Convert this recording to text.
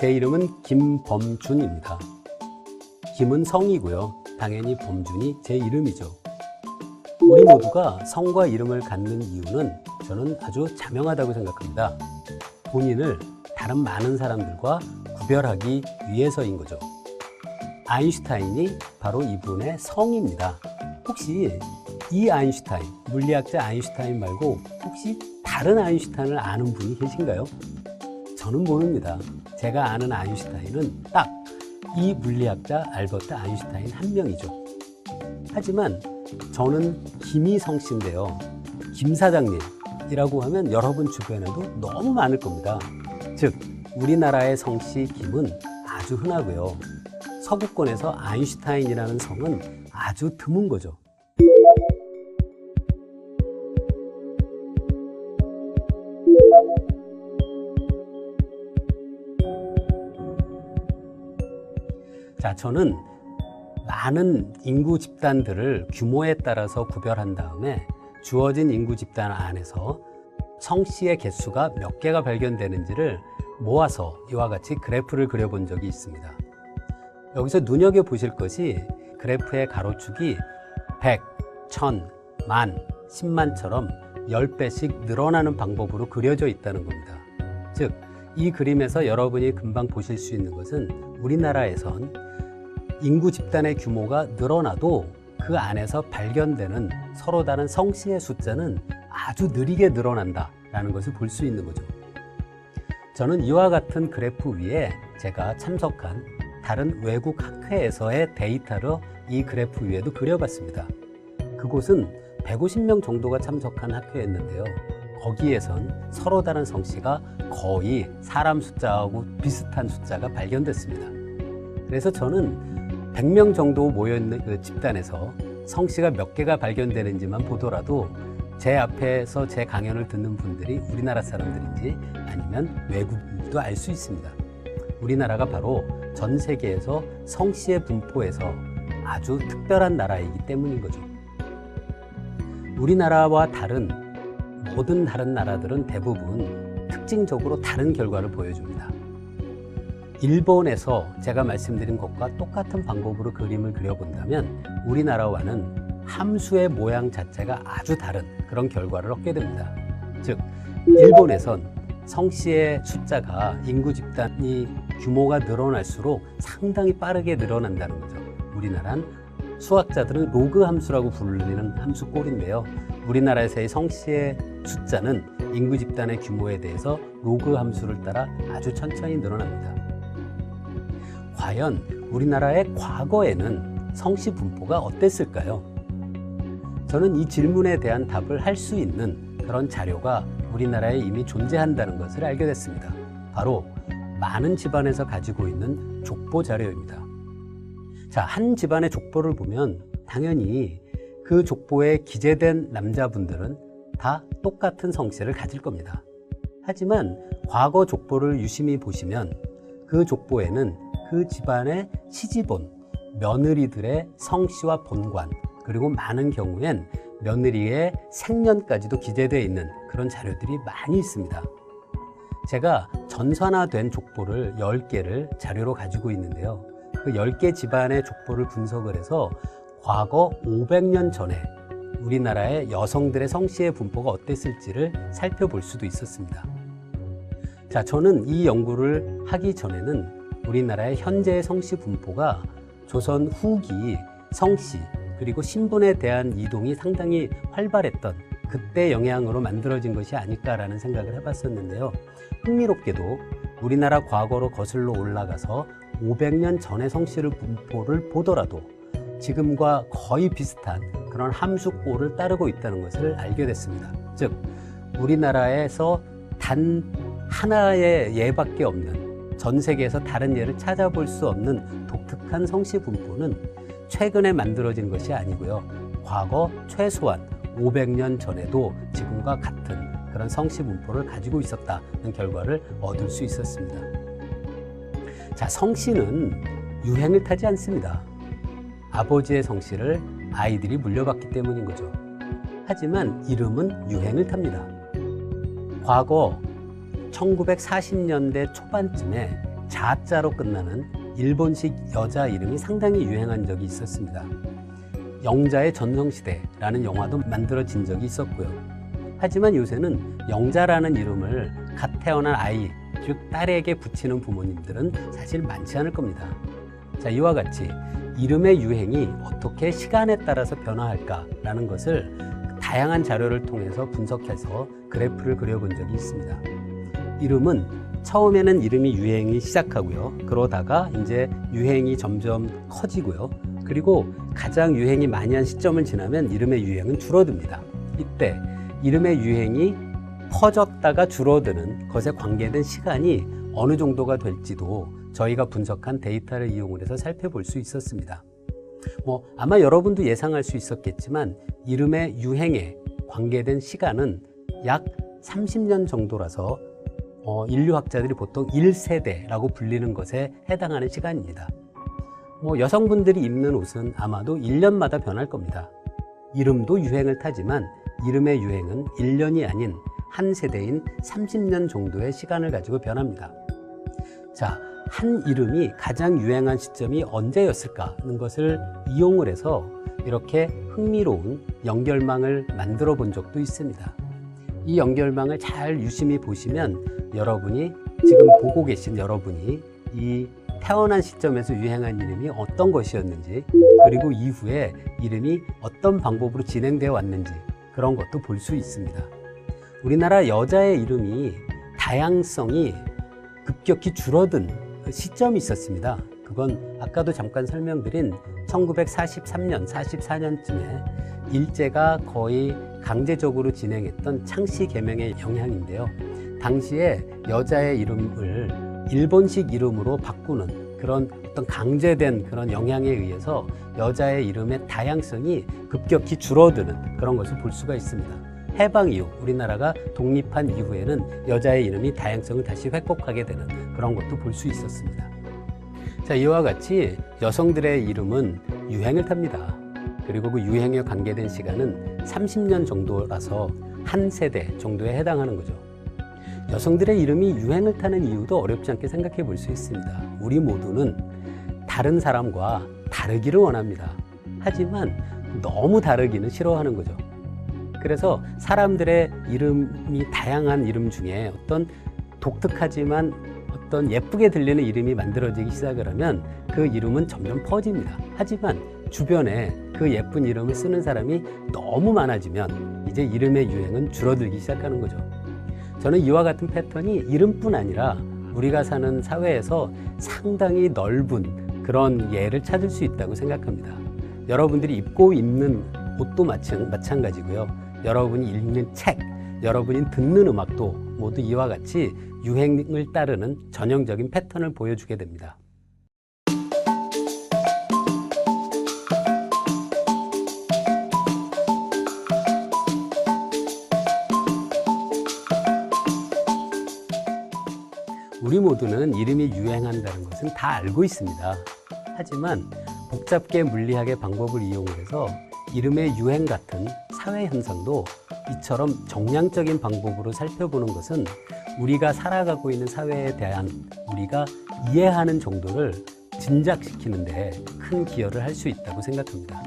제 이름은 김범준입니다. 김은 성이고요. 당연히 범준이 제 이름이죠. 우리 모두가 성과 이름을 갖는 이유는 저는 아주 자명하다고 생각합니다. 본인을 다른 많은 사람들과 구별하기 위해서인 거죠. 아인슈타인이 바로 이분의 성입니다. 혹시 이 아인슈타인, 물리학자 아인슈타인 말고 혹시 다른 아인슈타인을 아는 분이 계신가요? 저는 모릅니다. 제가 아는 아인슈타인은 딱 이 물리학자 알버트 아인슈타인 한 명이죠. 하지만 저는 김이 성씨인데요. 김 사장님이라고 하면 여러분 주변에도 너무 많을 겁니다. 즉, 우리나라의 성씨 김은 아주 흔하고요. 서구권에서 아인슈타인이라는 성은 아주 드문 거죠. 자, 저는 많은 인구 집단들을 규모에 따라서 구별한 다음에 주어진 인구 집단 안에서 성씨의 개수가 몇 개가 발견되는지를 모아서 이와 같이 그래프를 그려본 적이 있습니다. 여기서 눈여겨보실 것이 그래프의 가로축이 100, 1000, 만, 10만처럼 10배씩 늘어나는 방법으로 그려져 있다는 겁니다. 즉, 이 그림에서 여러분이 금방 보실 수 있는 것은 우리나라에선 인구 집단의 규모가 늘어나도 그 안에서 발견되는 서로 다른 성씨의 숫자는 아주 느리게 늘어난다라는 것을 볼 수 있는 거죠. 저는 이와 같은 그래프 위에 제가 참석한 다른 외국 학회에서의 데이터를 이 그래프 위에도 그려봤습니다. 그곳은 150명 정도가 참석한 학회였는데요. 거기에선 서로 다른 성씨가 거의 사람 숫자하고 비슷한 숫자가 발견됐습니다. 그래서 저는 100명 정도 모여있는 그 집단에서 성씨가 몇 개가 발견되는지만 보더라도 제 앞에서 제 강연을 듣는 분들이 우리나라 사람들인지 아니면 외국인지도 알 수 있습니다. 우리나라가 바로 전 세계에서 성씨의 분포에서 아주 특별한 나라이기 때문인 거죠. 우리나라와 다른 모든 다른 나라들은 대부분 특징적으로 다른 결과를 보여줍니다. 일본에서 제가 말씀드린 것과 똑같은 방법으로 그림을 그려본다면 우리나라와는 함수의 모양 자체가 아주 다른 그런 결과를 얻게 됩니다. 즉, 일본에선 성씨의 숫자가 인구 집단이 규모가 늘어날수록 상당히 빠르게 늘어난다는 거죠. 우리나라는 수학자들은 로그 함수라고 부르는 함수 꼴인데요. 우리나라에서의 성씨의 숫자는 인구 집단의 규모에 대해서 로그 함수를 따라 아주 천천히 늘어납니다. 과연 우리나라의 과거에는 성씨 분포가 어땠을까요? 저는 이 질문에 대한 답을 할 수 있는 그런 자료가 우리나라에 이미 존재한다는 것을 알게 됐습니다. 바로 많은 집안에서 가지고 있는 족보 자료입니다. 자, 한 집안의 족보를 보면 당연히 그 족보에 기재된 남자분들은 다 똑같은 성씨를 가질 겁니다. 하지만 과거 족보를 유심히 보시면 그 족보에는 그 집안의 시집온 며느리들의 성씨와 본관, 그리고 많은 경우엔 며느리의 생년까지도 기재되어 있는 그런 자료들이 많이 있습니다. 제가 전산화된 족보를 10개를 자료로 가지고 있는데요. 그 10개 집안의 족보를 분석을 해서 과거 500년 전에 우리나라의 여성들의 성씨의 분포가 어땠을지를 살펴볼 수도 있었습니다. 자, 저는 이 연구를 하기 전에는 우리나라의 현재의 성씨 분포가 조선 후기 성씨 그리고 신분에 대한 이동이 상당히 활발했던 그때 영향으로 만들어진 것이 아닐까라는 생각을 해봤었는데요. 흥미롭게도 우리나라 과거로 거슬러 올라가서 500년 전의 성씨 분포를 보더라도 지금과 거의 비슷한 그런 함수꼴을 따르고 있다는 것을 알게 됐습니다. 즉, 우리나라에서 단 하나의 예밖에 없는, 전 세계에서 다른 예를 찾아볼 수 없는 독특한 성씨 분포는 최근에 만들어진 것이 아니고요. 과거 최소한 500년 전에도 지금과 같은 그런 성씨 분포를 가지고 있었다는 결과를 얻을 수 있었습니다. 자, 성씨는 유행을 타지 않습니다. 아버지의 성씨를 아이들이 물려받기 때문인 거죠. 하지만 이름은 유행을 탑니다. 과거 1940년대 초반쯤에 자자로 끝나는 일본식 여자 이름이 상당히 유행한 적이 있었습니다. 영자의 전성시대라는 영화도 만들어진 적이 있었고요. 하지만 요새는 영자라는 이름을 갓 태어난 아이, 즉 딸에게 붙이는 부모님들은 사실 많지 않을 겁니다. 자, 이와 같이 이름의 유행이 어떻게 시간에 따라서 변화할까라는 것을 다양한 자료를 통해서 분석해서 그래프를 그려본 적이 있습니다. 이름은 처음에는 이름이 유행이 시작하고요. 그러다가 이제 유행이 점점 커지고요. 그리고 가장 유행이 많이 한 시점을 지나면 이름의 유행은 줄어듭니다. 이때 이름의 유행이 퍼졌다가 줄어드는 것에 관계된 시간이 어느 정도가 될지도 저희가 분석한 데이터를 이용을 해서 살펴볼 수 있었습니다. 아마 여러분도 예상할 수 있었겠지만 이름의 유행에 관계된 시간은 약 30년 정도라서 인류학자들이 보통 1세대라고 불리는 것에 해당하는 시간입니다. 여성분들이 입는 옷은 아마도 1년마다 변할 겁니다. 이름도 유행을 타지만 이름의 유행은 1년이 아닌 한 세대인 30년 정도의 시간을 가지고 변합니다. 자, 한 이름이 가장 유행한 시점이 언제였을까 하는 것을 이용을 해서 이렇게 흥미로운 연결망을 만들어 본 적도 있습니다. 이 연결망을 잘 유심히 보시면 여러분이 지금 보고 계신 여러분이 이 태어난 시점에서 유행한 이름이 어떤 것이었는지, 그리고 이후에 이름이 어떤 방법으로 진행되어 왔는지 그런 것도 볼 수 있습니다. 우리나라 여자의 이름이 다양성이 급격히 줄어든 시점이 있었습니다. 그건 아까도 잠깐 설명드린 1943년, 44년쯤에 일제가 거의 강제적으로 진행했던 창씨 개명의 영향인데요. 당시에 여자의 이름을 일본식 이름으로 바꾸는 그런 어떤 강제된 그런 영향에 의해서 여자의 이름의 다양성이 급격히 줄어드는 그런 것을 볼 수가 있습니다. 해방 이후, 우리나라가 독립한 이후에는 여자의 이름이 다양성을 다시 회복하게 되는 그런 것도 볼 수 있었습니다. 자, 이와 같이 여성들의 이름은 유행을 탑니다. 그리고 그 유행에 관계된 시간은 30년 정도라서 한 세대 정도에 해당하는 거죠. 여성들의 이름이 유행을 타는 이유도 어렵지 않게 생각해 볼 수 있습니다. 우리 모두는 다른 사람과 다르기를 원합니다. 하지만 너무 다르기는 싫어하는 거죠. 그래서 사람들의 이름이 다양한 이름 중에 어떤 독특하지만 어떤 예쁘게 들리는 이름이 만들어지기 시작을 하면 그 이름은 점점 퍼집니다. 하지만 주변에 그 예쁜 이름을 쓰는 사람이 너무 많아지면 이제 이름의 유행은 줄어들기 시작하는 거죠. 저는 이와 같은 패턴이 이름뿐 아니라 우리가 사는 사회에서 상당히 넓은 그런 예를 찾을 수 있다고 생각합니다. 여러분들이 입고 입는 옷도 마찬가지고요. 여러분이 읽는 책, 여러분이 듣는 음악도 모두 이와 같이 유행을 따르는 전형적인 패턴을 보여주게 됩니다. 우리 모두는 이름이 유행한다는 것은 다 알고 있습니다. 하지만 복잡게 물리학의 방법을 이용해서 이름의 유행 같은 사회 현상도 이처럼 정량적인 방법으로 살펴보는 것은 우리가 살아가고 있는 사회에 대한 우리가 이해하는 정도를 진작시키는 데 큰 기여를 할 수 있다고 생각합니다.